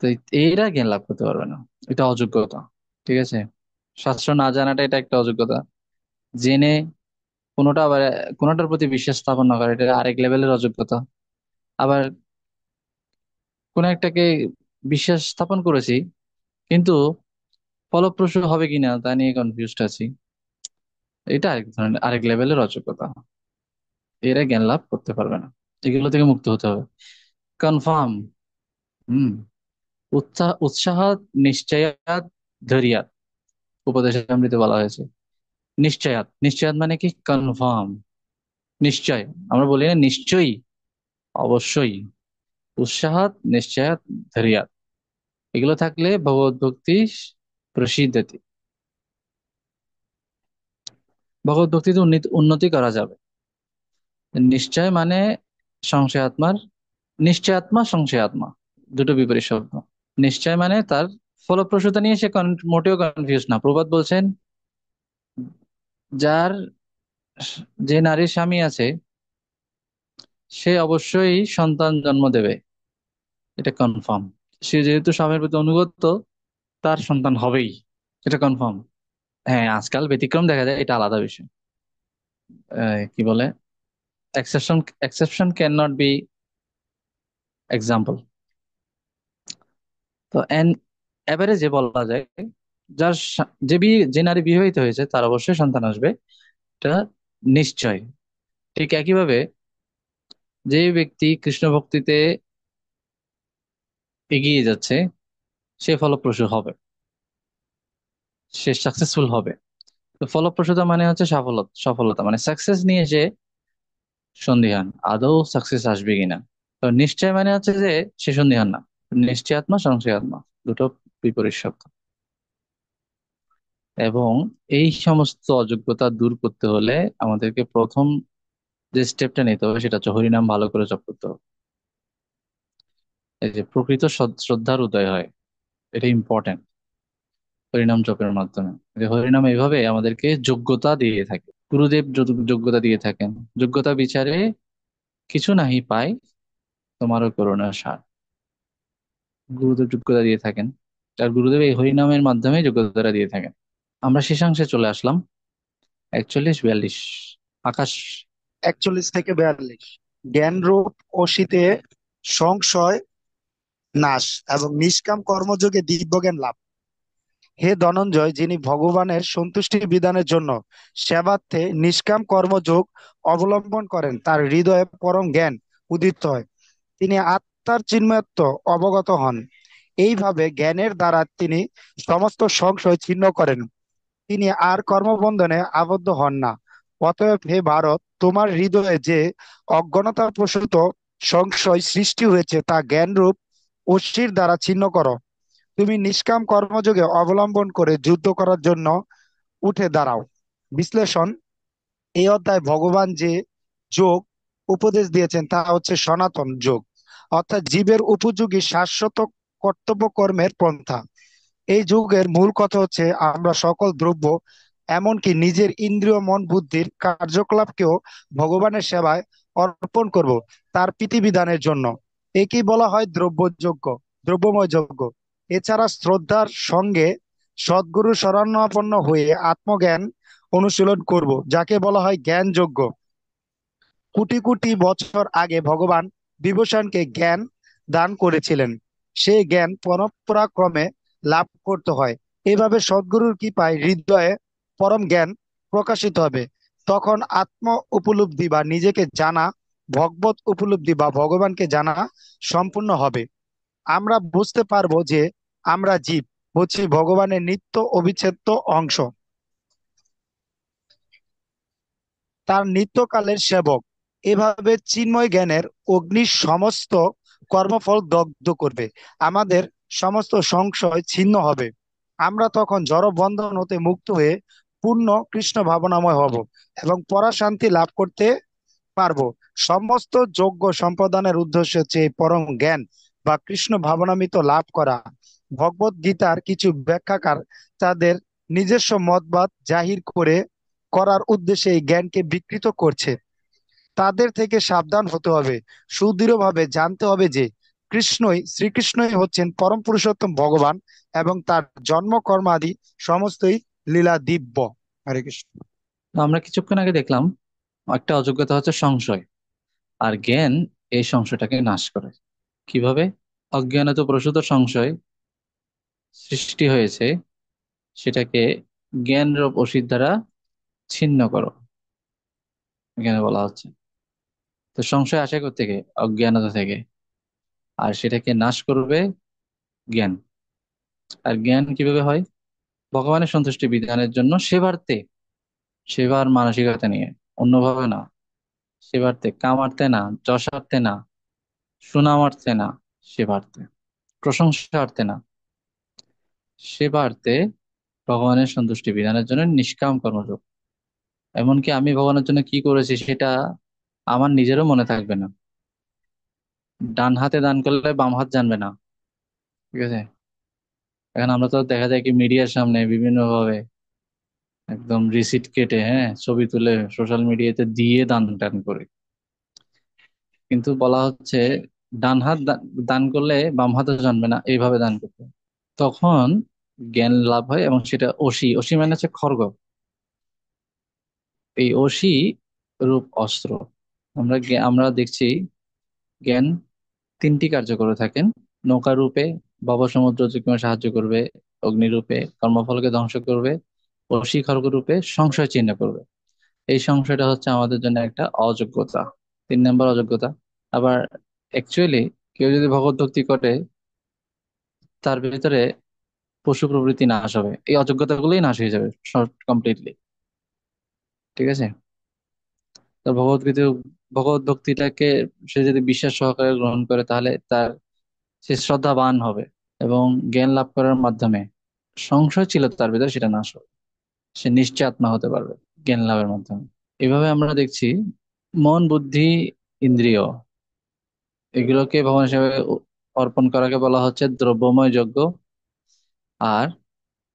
তো এইরা জ্ঞান লাভ করতে পারবে না, এটা অযোগ্যতা। ঠিক আছে, শাস্ত্র না জানাটা এটা একটা অযোগ্যতা। জেনে কোনোটা আবার কোনোটার প্রতি বিশ্বাস স্থাপন না করা, এটা আরেক লেভেলের অযোগ্যতা। আবার কোন একটাকে বিশ্বাস স্থাপন করেছি, কিন্তু ফলপ্রসূ হবে কিনা তা নিয়ে কনফিউজড আছি, এটা আরেক ধরনের আরেক লেভেলের অযোগ্যতা। এরা জ্ঞান লাভ করতে পারবে না, এগুলো থেকে মুক্ত হতে হবে। কনফার্ম, হুম, উৎসাহ নিশ্চয়াত ধৈর্যাত, উপদেশামৃতে বলা হয়েছে। নিশ্চয়াত, নিশ্চয়াত মানে কি কনফার্ম, নিশ্চয়। আমরা বলি না নিশ্চয়ই, অবশ্যই। উৎসাহাত নিশ্চয়াত ধৈর্যাত, এগুলো থাকলে ভগবত ভক্তি প্রসিদ্ধতি, ভগবত ভক্তিতে উন্নতি করা যাবে। নিশ্চয় মানে সংশয় আত্মার, নিশ্চয় আত্মা সংশয় আত্মা দুটো বিপরীত শব্দ। নিশ্চয় মানে তার ফলপ্রসূতা নিয়ে সে মোটেও কনফিউজ না। প্রবাদ বলছেন, যার যে নারীর স্বামী আছে সে অবশ্যই সন্তান জন্ম দেবে, এটা কনফার্ম। সে যেহেতু স্বামীর প্রতি অনুগত, তার সন্তান হবেই, এটা কনফার্ম। হ্যাঁ, আজকাল ব্যতিক্রম দেখা যায়, এটা আলাদা বিষয়। কি বলে, exception, exception can not be example. তো এভারেজে বলা যায়, যে নারী বিবাহিত হয়েছে তার অবশ্যই সন্তান আসবে, এটা নিশ্চয়। ঠিক একইভাবে যে ব্যক্তি কৃষ্ণ ভক্তিতে এগিয়ে যাচ্ছে সে ফলপ্রসূ হবে, সে সাকসেসফুল হবে। তো ফলপ্রসূতা মানে হচ্ছে সফলতা, সফলতা মানে সাকসেস নিয়ে সে সন্দিহান আদৌ সাকসেস আসবে কিনা। তো নিশ্চয় মানে হচ্ছে যে সে সন্দিহান না। নিশ্চয় আত্মা সংশয় আত্মা দুটো বিপরীত শব্দ। এবং এই সমস্ত অযোগ্যতা দূর করতে হলে আমাদেরকে প্রথম যে স্টেপটা নিতে হবে সেটা হচ্ছে হরিনাম ভালো করে জপ করতে হবে। এই যে প্রকৃত শ্রদ্ধার উদয় হয়, এটা ইম্পর্টেন্ট হরিনাম জপের মাধ্যমে। যে হরিনাম এইভাবে আমাদেরকে যোগ্যতা দিয়ে থাকে, গুরুদেব যোগ্যতা দিয়ে থাকেন। যোগ্যতা বিচারে কিছু নাহি পাই, তোমারও করুণা সার। গুরুদেব যোগ্যতা দিয়ে থাকেন, আর গুরুদেব এই হরিনামের মাধ্যমে যোগ্যতাটা দিয়ে থাকেন। আমরা শেষাংশে চলে আসলাম। 41 42। আকাশ। 41 থেকে 42। জ্ঞানরূপ অসিতে সংশয় নাশ এবং নিষ্কাম কর্মযোগে দিব্যজ্ঞান লাভ। হে ধনঞ্জয়, যিনি ভগবানের সন্তুষ্টি বিধানের জন্য সেবার্থে নিষ্কাম কর্মযোগ অবলম্বন করেন, তার হৃদয়ে পরম জ্ঞান উদিত হয়। তিনি আত্মার চিন্ময়ত্ব অবগত হন। এইভাবে জ্ঞানের দ্বারা তিনি সমস্ত সংশয় ছিন্ন করেন। তিনি আর কর্মবন্ধনে আবদ্ধ হন না। অতএব হে ভারত, তোমার হৃদয়ে যে অজ্ঞানতা প্রসূত সংশয় সৃষ্টি হয়েছে তা জ্ঞানরূপ অস্থির দ্বারা ছিন্ন করো। তুমি নিষ্কাম কর্মযোগে অবলম্বন করে যুদ্ধ করার জন্য উঠে দাঁড়াও। বিশ্লেষণ: এই অধ্যায় ভগবান যে যোগ উপদেশ দিয়েছেন তা হচ্ছে সনাতন যোগ, অর্থাৎ জীবের উপযোগী শাশ্বত কর্তব্য কর্মের পন্থা। এই যুগের মূল কথা হচ্ছে আমরা সকল দ্রব্য, এমনকি নিজের ইন্দ্রিয় মন বুদ্ধির কার্যকলাপকেও ভগবানের সেবায় অর্পণ করব, তার বিধিবিধানের জন্য। একেই বলা হয় দ্রব্যযজ্ঞ, দ্রব্যময় যজ্ঞ। এছাড়া শ্রদ্ধার সঙ্গে সদ্গুরু শরণাপন্ন হয়ে আত্মজ্ঞান অনুশীলন করব, যাকে বলা হয় জ্ঞান যজ্ঞ। কোটি কোটি বছর আগে ভগবান বিভূষণকে জ্ঞান দান করেছিলেন। সেই জ্ঞান পরম্পরাক্রমে লাভ করতে হয়। এভাবে সদ্গুরুর কৃপায় হৃদয়ে পরম জ্ঞান প্রকাশিত হবে। তখন আত্ম উপলব্ধি বা নিজেকে জানা, ভগবত উপলব্ধি বা ভগবানকে জানা সম্পূর্ণ হবে। আমরা বুঝতে পারবো যে আমরা জীব হচ্ছি ভগবানের নিত্য অবিচ্ছেদ্য অংশ, তার নিত্যকালের সেবক। এভাবে চিন্ময় জ্ঞানের অগ্নি সমস্ত কর্মফল দগ্ধ করবে। আমাদের সমস্ত সংশয় ছিন্ন হবে। আমরা তখন জড় বন্ধন হতে মুক্ত হয়ে পূর্ণ কৃষ্ণ ভাবনাময় হব এবং পরাশান্তি লাভ করতে পারবো। সমস্ত যজ্ঞ সম্পাদনের উদ্দেশ্য হচ্ছে এই পরম জ্ঞান বা কৃষ্ণ ভাবনামৃত লাভ করা। ভগবত গীতার কিছু ব্যাখ্যাকার তাদের নিজস্ব মতবাদ জাহির করার উদ্দেশ্যে এই জ্ঞানকে বিকৃত করছে। তাদের থেকে সাবধান হতে হবে। সুদৃঢ়ভাবে জানতে হবে যে শ্রীকৃষ্ণই হচ্ছেন পরম পুরুষোত্তম ভগবান এবং তার জন্ম কর্ম আদি সমস্তই লীলা দিব্য। হরে কৃষ্ণ। তো আমরা কিছুক্ষণ আগে দেখলাম একটা অযোগ্যতা হচ্ছে সংশয়, আর জ্ঞান এই সংশয়টাকে নাশ করে। কিভাবে? অজ্ঞানত প্রসূত সংশয় সৃষ্টি হয়েছে, সেটাকে জ্ঞান রূপ অসিত দ্বারা ছিন্ন করো, এখানে বলা হচ্ছে। তো সংশয় আসে থেকে অজ্ঞানতা থেকে, আর সেটাকে নাশ করবে জ্ঞান। আর জ্ঞান কিভাবে হয়? ভগবানের সন্তুষ্টি বিধানের জন্য সেবার্থে, সেবার মানসিকতা নিয়ে, অন্যভাবে না। সেবার্থে, কামার্থে না, যশার্থে না, সুনামার্থে না, সেবার্থে, প্রশংসার্থে না, সেবার্থে, ভগবানের সন্তুষ্টি বিধানের জন্য নিষ্কাম কর্মযোগ। এমনকি আমি ভগবানের জন্য কি করেছি সেটা আমার নিজেরও মনে থাকবে না। ডান হাতে দান করলে বাম হাত জানবে না, ঠিক আছে? এখন আমরা তো দেখা যায় কি মিডিয়ার সামনে বিভিন্ন ভাবে একদম রিসিট কেটে, হ্যাঁ, ছবি তুলে সোশ্যাল মিডিয়াতে দিয়ে দান টান করে। কিন্তু বলা হচ্ছে ডান হাত দান করলে বাম হাতও জানবে না, এইভাবে দান করতে হবে। তখন জ্ঞান লাভ হয়, এবং সেটা অসি, অসি মানে হচ্ছে খড়গ। এই অসি রূপ অস্ত্র। আমরা দেখছি জ্ঞান তিনটি কার্য করে থাকেন। নৌকা রূপে ভব সমুদ্র অতিক্রমে সাহায্য করবে, অগ্নিরূপে কর্মফলকে ধ্বংস করবে, অসি খড়গ রূপে সংশয় চিহ্ন করবে। এই সংশয়টা হচ্ছে আমাদের জন্য একটা অযোগ্যতা, 3 নম্বর অযোগ্যতা। আবার অ্যাকচুয়ালি কেউ যদি ভগবত ভক্তি করে, তার ভিতরে পশু প্রবৃত্তি নাশ হবে, এই অযোগ্যতাগুলোই নাশ হয়ে যাবে কমপ্লিটলি, ঠিক আছে? তো ভগবত ভক্তিটাকে সে যদি বিশ্বাস সহকারে গ্রহণ করে, তাহলে সে শ্রদ্ধাবান হবে, এবং জ্ঞান লাভ করার মাধ্যমে সংশয় ছিল তার ভিতরে সেটা নাশ হবে। সে নিশ্চয় আত্মা হতে পারবে জ্ঞান লাভের মাধ্যমে। এভাবে আমরা দেখছি মন, বুদ্ধি, ইন্দ্রিয়, এগুলোকে ভগবান হিসেবে অর্পণ করাকে বলা হচ্ছে দ্রব্যময় যজ্ঞ। আর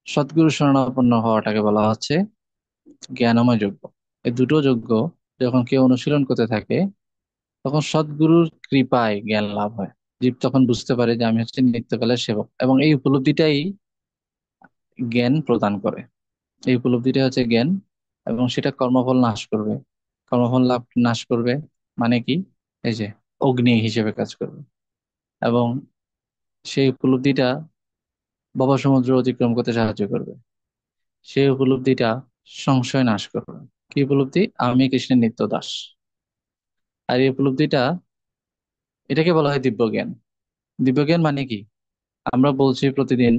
সদ্গুরু শরণাপন্ন হওয়াটাকে বলা হচ্ছে জ্ঞানময় যজ্ঞ। এই দুটো যজ্ঞ যখন কেউ অনুশীলন করতে থাকে, তখন সদ্গুরুর কৃপায় জ্ঞান লাভ হয়। জীব তখন বুঝতে পারে যে আমি হচ্ছে নিত্যকালের সেবক, এবং এই উপলব্ধিটাই জ্ঞান প্রদান করে। এই উপলব্ধিটা হচ্ছে জ্ঞান এবং সেটা কর্মফল নাশ করবে। কর্মফল লাভ নাশ করবে মানে কি? এই যে অগ্নি হিসেবে কাজ করবে, এবং সেই উপলব্ধিটা ভব সমুদ্র অতিক্রম করতে সাহায্য করবে। সেই উপলব্ধিটা সংশয় নাশ করবে। কি উপলব্ধি? আমি কৃষ্ণের নিত্য দাস। আর এই উপলব্ধিটা, এটাকে বলা হয় দিব্যজ্ঞান। দিব্যজ্ঞান মানে কি? আমরা বলছি প্রতিদিন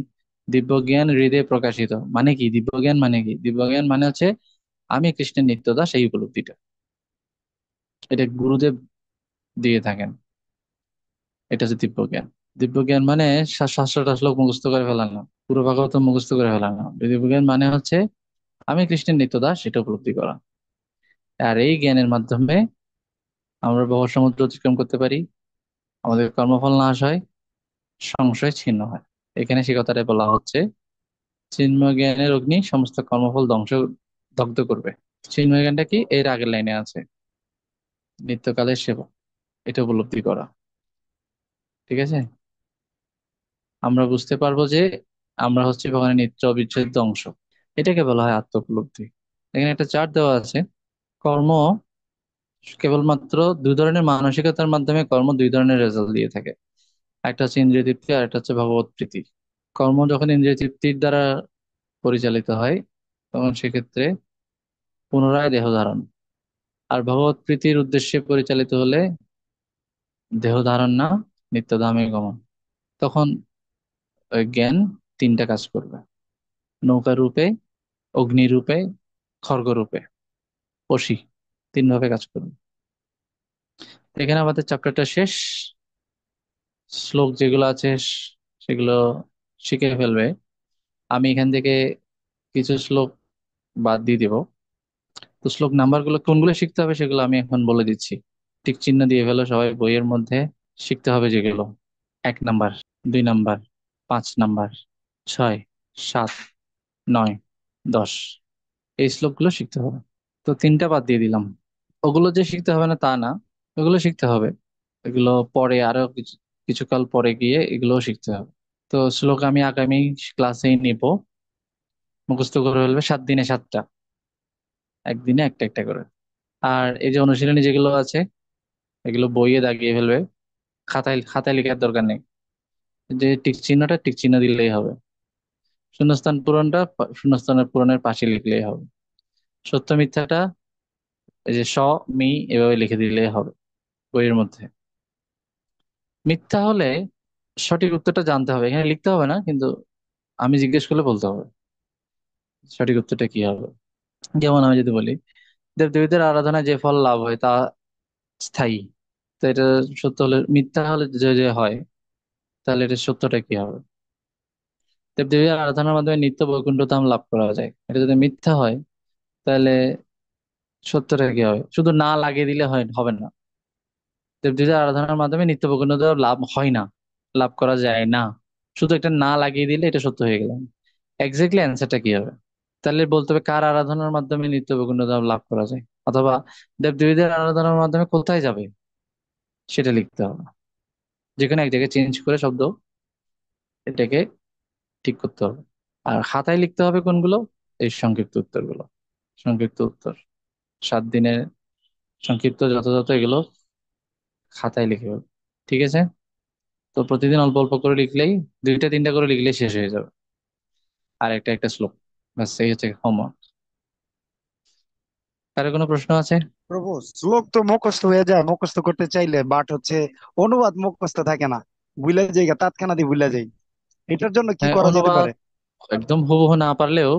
দিব্যজ্ঞান হৃদয়ে প্রকাশিত। মানে কি দিব্যজ্ঞান মানে কি? দিব্যজ্ঞান মানে হচ্ছে আমি কৃষ্ণের নিত্য দাস, এই উপলব্ধিটা। এটা গুরুদেব দিয়ে থাকেন। এটা হচ্ছে দিব্যজ্ঞান। দিব্যজ্ঞান মানে শাস্ত্রটা শ্লোক মুখস্থ করে ফেলানো, পুরো ভাগবত মুখস্থ করে ফেলানো। দিব্যজ্ঞান মানে হচ্ছে আমি কৃষ্ণের নিত্য দাস, সেটা উপলব্ধি করা। আর এই জ্ঞানের মাধ্যমে আমরা ভব সমুদ্র অতিক্রম করতে পারি, আমাদের কর্মফল নাশ হয়, সংশয় ছিন্ন হয়। এখানে সে কথাটাই বলা হচ্ছে, চিন্ময় জ্ঞানের অগ্নি সমস্ত কর্মফল দগ্ধ করবে। চিন্ময় জ্ঞানটা কি? এর আগের লাইনে আছে, নিত্যকালের সেবা, এটা উপলব্ধি করা। ঠিক আছে? আমরা বুঝতে পারবো যে আমরা হচ্ছে ভগবানের নিত্য অবিচ্ছেদ্য অংশ। এটাকে বলা হয় আত্ম উপলব্ধি। এখানে একটা চার্ট দেওয়া আছে। কর্ম কেবলমাত্র দুই ধরনের মানসিকতার মাধ্যমে কর্ম দুই ধরনের রেজাল্ট দিয়ে থাকে। একটা হচ্ছে ইন্দ্রিয় তৃপ্তি, আর একটা হচ্ছে ভগবত প্রীতি। কর্ম যখন ইন্দ্রিয় তৃপ্তির দ্বারা পরিচালিত হয়, তখন সেক্ষেত্রে পুনরায় দেহ ধারণ। আর ভগবত প্রীতির উদ্দেশ্যে পরিচালিত হলে দেহ ধারণ না, নিত্যধামে গমন। তখন ওই জ্ঞান তিনটা কাজ করবে: নৌকা রূপে, অগ্নি রূপে, খড়গ রূপে, অসি, তিন ভাবে কাজ করবে। এখানে আমাদের চ্যাপ্টারটা শেষ। শ্লোক যেগুলো আছে সেগুলো শিখে ফেলবে। আমি এখান থেকে কিছু শ্লোক বাদ দিয়ে দিব। তো শ্লোক নাম্বার গুলো কোনগুলো শিখতে হবে সেগুলো আমি এখন বলে দিচ্ছি। টিক চিহ্ন দিয়ে ফেলো সবাই বইয়ের মধ্যে। শিখতে হবে যেগুলো: 1 নাম্বার, 2 নাম্বার, 5 নাম্বার, 6, 7, 9, 10, এই শ্লোকগুলো শিখতে হবে। তো তিনটা বাদ দিয়ে দিলাম। ওগুলো যে শিখতে হবে না তা না, ওগুলো শিখতে হবে। এগুলো পরে আরো কিছুকাল পরে গিয়ে এগুলোও শিখতে হবে। তো শ্লোক আমি আগামী ক্লাসেই নিব। মুখস্থ করে ফেলবে 7 দিনে 7টা, একদিনে একটা একটা করে। আর এই যে অনুশীলনী যেগুলো আছে, এগুলো বইয়ে দাগিয়ে ফেলবে। খাতায় খাতায় লেখার দরকার নেই। যে টিক চিহ্নটা টিক চিহ্ন দিলেই হবে। শূন্যস্থান পূরণটা শূন্যস্থানের পূরণের পাশে লিখলেই হবে। সত্য মিথ্যাটা এই যে মি এভাবে লিখে দিলেই হবে বইয়ের মধ্যে। মিথ্যা হলে সঠিক উত্তরটা জানতে হবে, এখানে লিখতে হবে না, কিন্তু আমি জিজ্ঞেস করলে বলতে হবে সঠিক উত্তরটা কি হবে। যেমন আমি যদি বলি দেবদেবীদের আরাধনায় যে ফল লাভ হয় তা স্থায়ী, তো এটা সত্য হলে, মিথ্যা হলে যে যে হয়, তাহলে এটা সত্যটা কি হবে? দেবদেবীর আরাধনার মাধ্যমে নিত্য বৈকুণ্ঠ ধাম লাভ করা যায়, এটা যদি মিথ্যা হয়, তাহলে সত্যটা কি হবে? শুধু না লাগিয়ে দিলে হবে না। দেবদেবীর আরাধনার মাধ্যমে নিত্য বৈকুণ্ঠ ধাম লাভ হয় না, লাভ করা যায় না। শুধু একটা না লাগিয়ে দিলে এটা সত্য হয়ে গেল। এক্স্যাক্টলি অ্যান্সারটা কি হবে? তাহলে বলতে হবে কার আরাধনার মাধ্যমে নিত্য বৈকুণ্ঠ ধাম লাভ করা যায়, অথবা দেবদেবীদের আরাধনার মাধ্যমে কোথায় যাবে, সেটা লিখতে হবে। যেখানে এক জায়গায় চেঞ্জ করে শব্দ, এটাকে ঠিক করতে হবে। আর খাতায় লিখতে হবে কোনগুলো? এই সংক্ষিপ্ত উত্তরগুলো। সংক্ষিপ্ত উত্তর 7 দিনের সংক্ষিপ্ত যথাযথ, এগুলো খাতায় লিখে হবে। ঠিক আছে? তো প্রতিদিন অল্প অল্প করে লিখলেই, 2টা 3টা করে লিখলেই শেষ হয়ে যাবে। আর একটা একটা শ্লোক, ব্যাস এই হচ্ছে হোমওয়ার্ক। কারো কোনো প্রশ্ন আছে? প্রভু, শ্লোক তো মুখস্থ হয়ে যায় মুখস্থ করতে চাইলে, বাট হচ্ছে অনুবাদ মুখস্থ থাকে না, ভুলে যাই, তৎক্ষণাৎ ভুলে যাই। এটার জন্য কি হ্যাঁ, করা যেতে অনুবাদ পারে? একদম হুবহু না পারলেও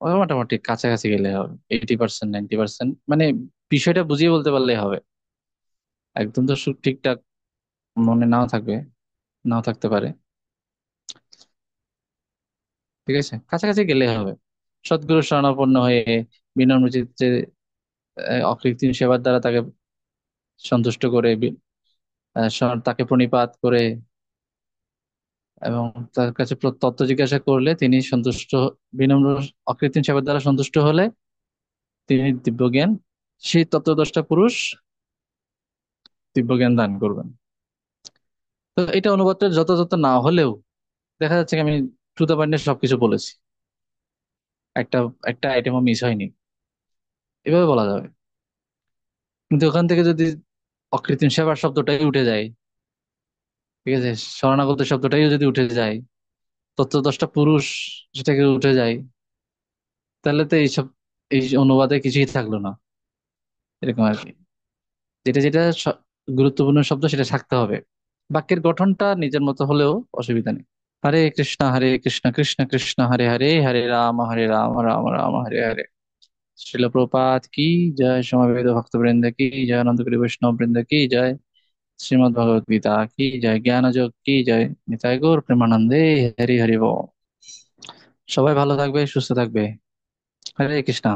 ওই মোটামুটি কাছাকাছি গেলে হবে, 80% 90%, মানে বিষয়টা বুঝিয়ে বলতে পারলেই হবে। একদম তো ঠিকঠাক মনে নাও থাকবে, নাও থাকতে পারে। ঠিক আছে, কাছাকাছি গেলে হবে। সদ্গুরু শরণাপন্ন হয়ে বিনম্র চিত্তে অকৃত্রিম সেবার দ্বারা তাকে সন্তুষ্ট করে, তাকে প্রণিপাত করে, এবং তার কাছে তত্ত্ব জিজ্ঞাসা করলে তিনি সন্তুষ্ট, বিনম্র অকৃত্রিম সেবার দ্বারা সন্তুষ্ট হলে তিনি দিব্যজ্ঞান, সেই তত্ত্বদ্রষ্টা পুরুষ দিব্যজ্ঞান দান করবেন। তো এটা অনুবাদটা যথাযথ না হলেও দেখা যাচ্ছে কি আমি টু দ্য পয়েন্টে সবকিছু বলেছি, একটা একটা আইটেমও মিস হয়নি। এভাবে বলা যাবে। কিন্তু ওখান থেকে যদি অকৃত্রিম সেবার শব্দটাই উঠে যায়, ঠিক আছে, শরণাগত শব্দটাই যদি উঠে যায়, তত্ত্বদশটা পুরুষ সেটাকে উঠে যায়, তাহলে তো এইসব, এই অনুবাদে কিছুই থাকলো না, এরকম আর কি। যেটা যেটা গুরুত্বপূর্ণ শব্দ সেটা থাকতে হবে। বাক্যের গঠনটা নিজের মতো হলেও অসুবিধা নেই। হরে কৃষ্ণ কৃষ্ণ কৃষ্ণ হরে হরে, হরে রাম রাম রাম হরে হরে। শিল প্রপাত কি জয়, সমবেত ভক্তবৃন্দ কি জয়, আনন্দপুরি বৈষ্ণব বৃন্দ কি জয়, শ্রীমদ্ ভগবত গীতা কি জয়, জ্ঞান যোগ কি জয়, নিতাই গৌর প্রেমানন্দে, হরি হরি বল। সবাই ভালো থাকবে, সুস্থ থাকবে। হরে কৃষ্ণ।